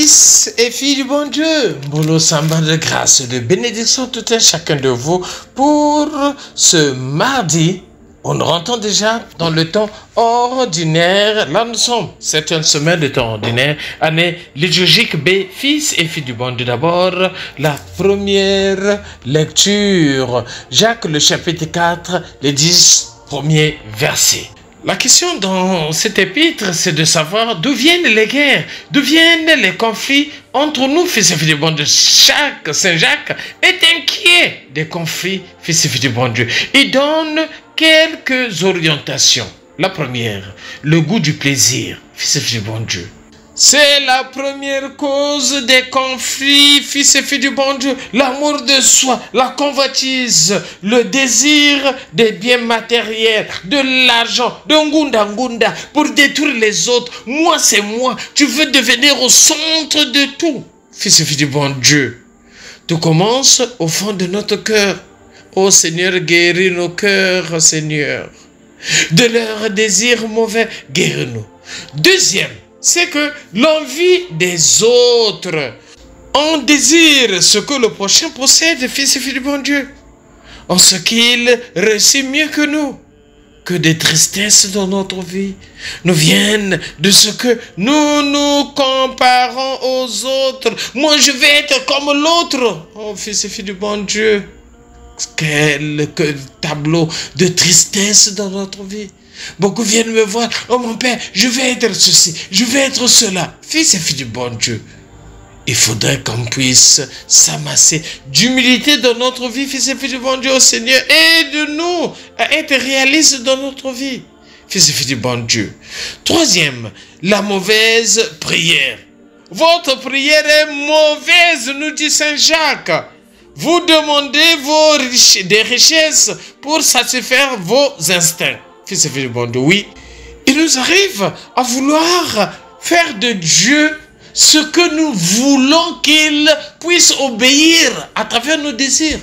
Fils et filles du bon Dieu, boulot samba de grâce et de bénédiction tout un chacun de vous pour ce mardi. On rentre déjà dans le temps ordinaire. Là, nous sommes. C'est une semaine de temps ordinaire. Année liturgique B, Fils et filles du bon Dieu. D'abord, la première lecture. Jacques, le chapitre 4, les 10 premiers versets. La question dans cet épître, c'est de savoir d'où viennent les guerres, d'où viennent les conflits entre nous, fils et filles du bon Dieu. Saint Jacques est inquiet des conflits, fils et filles du bon Dieu. Il donne quelques orientations. La première, le goût du plaisir, fils et filles du bon Dieu. C'est la première cause des conflits, fils et filles du bon Dieu. L'amour de soi, la convoitise, le désir des biens matériels, de l'argent, de ngunda pour détruire les autres. Moi, c'est moi. Tu veux devenir au centre de tout, fils et filles du bon Dieu. Tout commence au fond de notre cœur. Ô Seigneur, guéris nos cœurs, Seigneur. De leurs désirs mauvais, guéris-nous. Deuxième, c'est que l'envie des autres. On désire ce que le prochain possède, fils et filles du bon Dieu. En ce qu'il réussit mieux que nous. Que des tristesses dans notre vie nous viennent de ce que nous nous comparons aux autres. Moi, je vais être comme l'autre. Oh, fils et filles du bon Dieu. Quel tableau de tristesse dans notre vie. Beaucoup viennent me voir. Oh mon père, je vais être ceci, je vais être cela. Fils et filles du bon Dieu. Il faudrait qu'on puisse s'amasser d'humilité dans notre vie, fils et filles du bon Dieu, au Seigneur. Aide-nous à être réalistes dans notre vie, fils et filles du bon Dieu. Troisième, la mauvaise prière. Votre prière est mauvaise, nous dit Saint Jacques. Vous demandez des richesses pour satisfaire vos instincts. Fils et filles du bon Dieu, oui. Il nous arrive à vouloir faire de Dieu ce que nous voulons qu'il puisse obéir à travers nos désirs.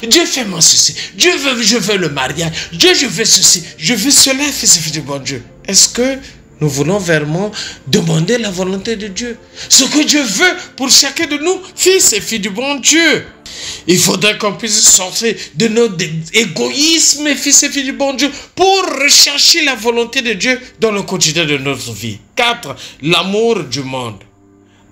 Dieu fait moi ceci. Dieu veut, je veux le mariage. Dieu, je veux ceci. Je veux cela, fils et filles du bon Dieu. Est-ce que nous voulons vraiment demander la volonté de Dieu? Ce que Dieu veut pour chacun de nous, fils et filles du bon Dieu. Il faudrait qu'on puisse sortir de notre égoïsme, fils et filles du bon Dieu, pour rechercher la volonté de Dieu dans le quotidien de notre vie. 4. L'amour du monde.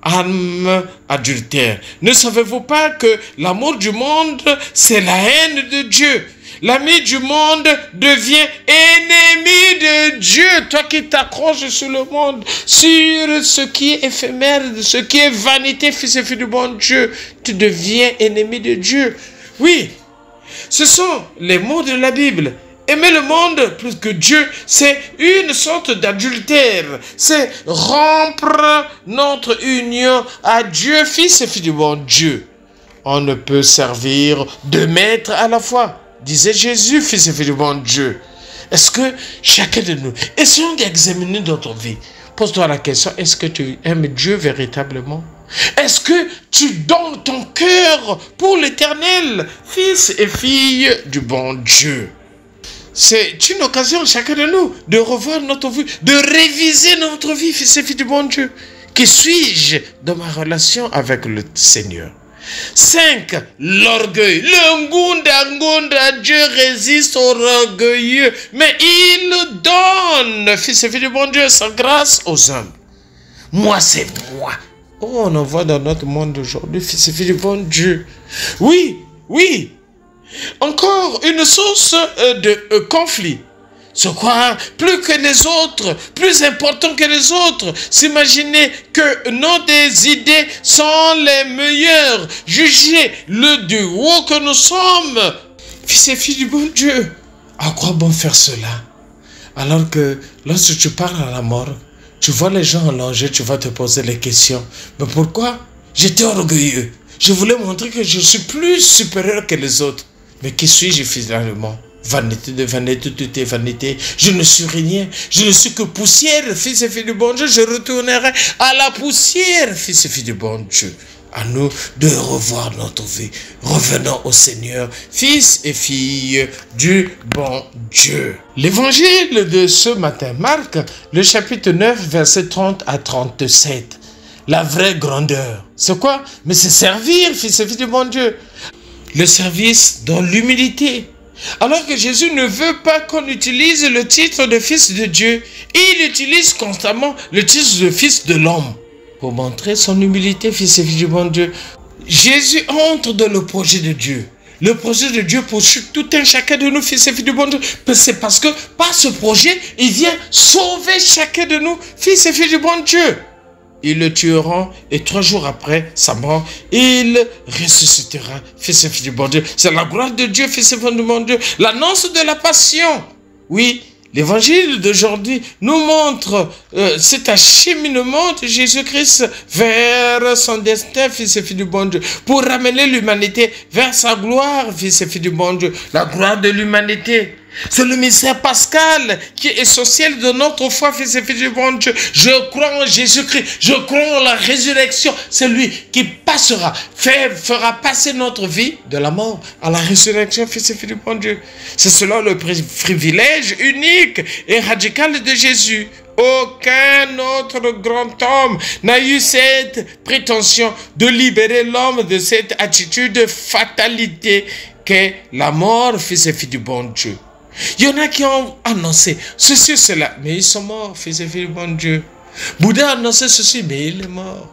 Âme adultère. Ne savez-vous pas que l'amour du monde, c'est la haine de Dieu? L'ami du monde devient ennemi de Dieu. Toi qui t'accroches sur le monde, sur ce qui est éphémère, ce qui est vanité, fils et filles du bon Dieu, tu deviens ennemi de Dieu. Oui, ce sont les mots de la Bible. Aimer le monde plus que Dieu, c'est une sorte d'adultère. C'est rompre notre union à Dieu, fils et filles du bon Dieu. On ne peut servir deux maîtres à la fois, disait Jésus, fils et filles du bon Dieu. Est-ce que chacun de nous, essayons d'examiner notre vie. Pose-toi la question, est-ce que tu aimes Dieu véritablement? Est-ce que tu donnes ton cœur pour l'éternel, fils et filles du bon Dieu? C'est une occasion, chacun de nous, de revoir notre vie, de réviser notre vie, fils et filles du bon Dieu. Qui suis-je dans ma relation avec le Seigneur? 5. L'orgueil. Le ngunda, Dieu résiste aux orgueilleux, mais il donne, fils et filles du bon Dieu, sa grâce aux hommes. Moi, c'est moi. Oh, on en voit dans notre monde aujourd'hui, fils et filles du bon Dieu. Oui, oui. Encore une source de conflit. Se croire plus que les autres, plus important que les autres. S'imaginer que nos idées sont les meilleures. Juger le du haut que nous sommes. Fils et filles du bon Dieu. À quoi bon faire cela? Alors que lorsque tu parles à la mort, tu vois les gens allongés, tu vas te poser les questions. Mais pourquoi? J'étais orgueilleux. Je voulais montrer que je suis plus supérieur que les autres. Mais qui suis-je finalement? Vanité de vanité, tout est vanité. Je ne suis rien. Je ne suis que poussière, fils et filles du bon Dieu. Je retournerai à la poussière, fils et filles du bon Dieu. À nous de revoir notre vie. Revenons au Seigneur, fils et filles du bon Dieu. L'évangile de ce matin, Marc, le chapitre 9, verset 30 à 37. la vraie grandeur. C'est quoi? Mais c'est servir, fils et filles du bon Dieu. Le service dans l'humilité. Alors que Jésus ne veut pas qu'on utilise le titre de fils de Dieu. Il utilise constamment le titre de fils de l'homme pour montrer son humilité, fils et filles du bon Dieu. Jésus entre dans le projet de Dieu. Le projet de Dieu pour tout un chacun de nous, fils et filles du bon Dieu. C'est parce que par ce projet, il vient sauver chacun de nous, fils et filles du bon Dieu. Ils le tueront et 3 jours après sa mort, il ressuscitera, fils et filles du bon Dieu. C'est la gloire de Dieu, fils et filles du bon Dieu. L'annonce de la passion. Oui, l'évangile d'aujourd'hui nous montre cet acheminement de Jésus-Christ vers son destin, fils et filles du bon Dieu, pour ramener l'humanité vers sa gloire, fils et filles du bon Dieu. La gloire de l'humanité. C'est le mystère pascal qui est essentiel de notre foi, fils et filles du bon Dieu. Je crois en Jésus-Christ, je crois en la résurrection. C'est lui qui passera, fera passer notre vie de la mort à la résurrection, fils et filles du bon Dieu. C'est cela le privilège unique et radical de Jésus. Aucun autre grand homme n'a eu cette prétention de libérer l'homme de cette attitude de fatalité qu'est la mort, fils et filles du bon Dieu. Il y en a qui ont annoncé ceci, cela, mais ils sont morts, fils et filles du bon Dieu. Bouddha a annoncé ceci, mais il est mort.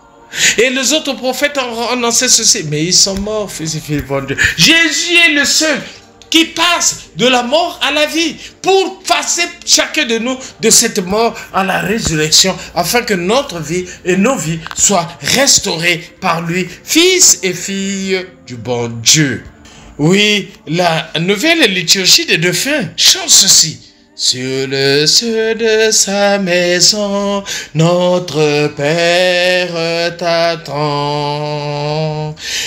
Et les autres prophètes ont annoncé ceci, mais ils sont morts, fils et filles du bon Dieu. Jésus est le seul qui passe de la mort à la vie pour passer chacun de nous de cette mort à la résurrection, afin que notre vie et nos vies soient restaurées par lui, fils et filles du bon Dieu. Oui, la nouvelle liturgie des défunts chante ceci. Sur le seuil de sa maison, notre Père t'attend.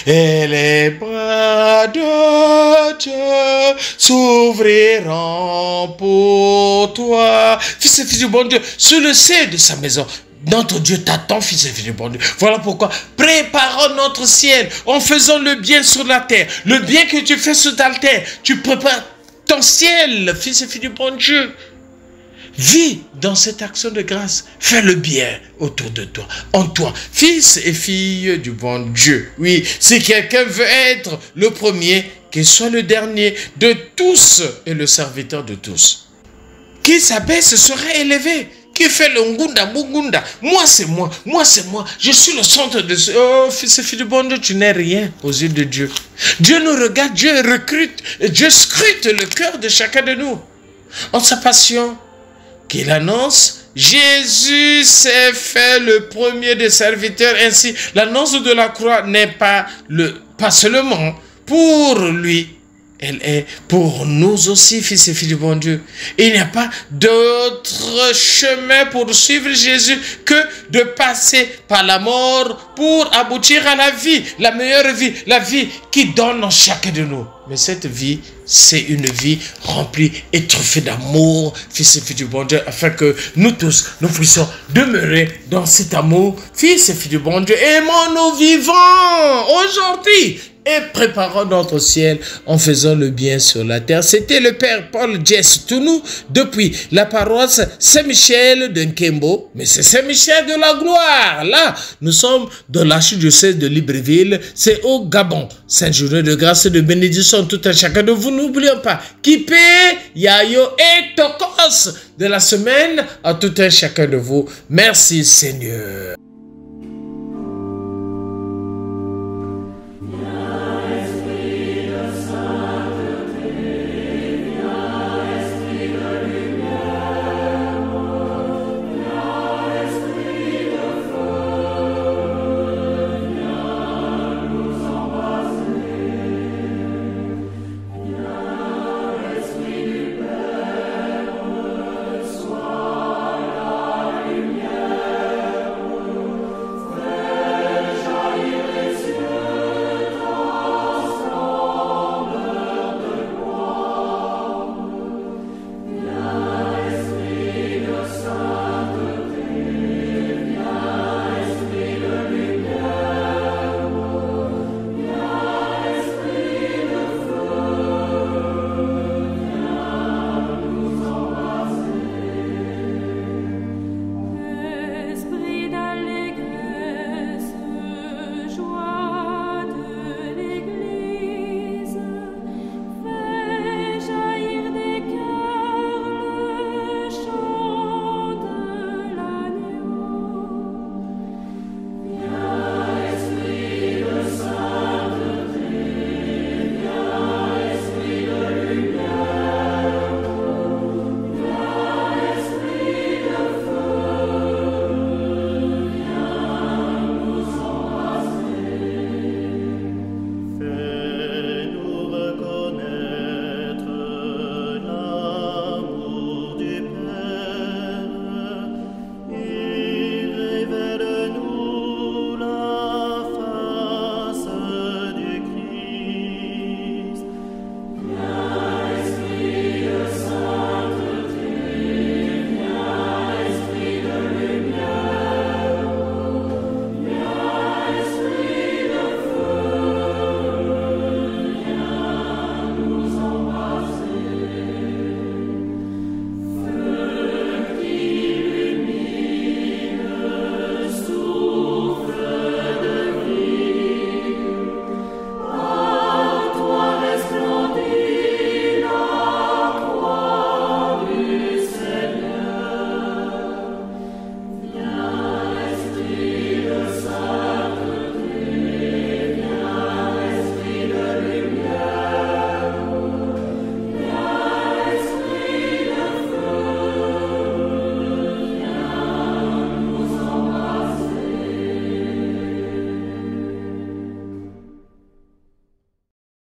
Et les bras de Dieu s'ouvriront pour toi. Fils et fils du bon Dieu, sur le seuil de sa maison, notre Dieu t'attend, fils et filles du bon Dieu. Voilà pourquoi préparons notre ciel en faisant le bien sur la terre. Le bien que tu fais sur ta terre, tu prépares ton ciel, fils et filles du bon Dieu. Vis dans cette action de grâce. Fais le bien autour de toi, en toi, fils et filles du bon Dieu. Oui, si quelqu'un veut être le premier, qu'il soit le dernier de tous et le serviteur de tous. Qui s'abaisse sera élevé. Qui fait le ngunda, mugunda. Moi, c'est moi. Moi, c'est moi. Je suis le centre de ce... Oh, fils et filles du bon Dieu, tu n'es rien aux yeux de Dieu. Dieu nous regarde, Dieu recrute, et Dieu scrute le cœur de chacun de nous. En sa passion qu'il annonce, Jésus s'est fait le premier des serviteurs. Ainsi, l'annonce de la croix n'est pas seulement pour lui. Elle est pour nous aussi, fils et filles du bon Dieu. Il n'y a pas d'autre chemin pour suivre Jésus que de passer par la mort pour aboutir à la vie, la meilleure vie, la vie qui donne en chacun de nous. Mais cette vie, c'est une vie remplie et truffée d'amour, fils et filles du bon Dieu, afin que nous tous, nous puissions demeurer dans cet amour, fils et filles du bon Dieu. Aimons-nous vivants aujourd'hui et préparons notre ciel en faisant le bien sur la terre. C'était le Père Paul Jess Tounou depuis la paroisse Saint-Michel de Nkembo. Mais c'est Saint-Michel de la gloire. Là, nous sommes dans l'archidiocèse de Libreville. C'est au Gabon. Sainte journée de grâce et de bénédiction tout un chacun de vous. N'oublions pas Kipé, Yayo et Tokos de la semaine à tout un chacun de vous. Merci Seigneur.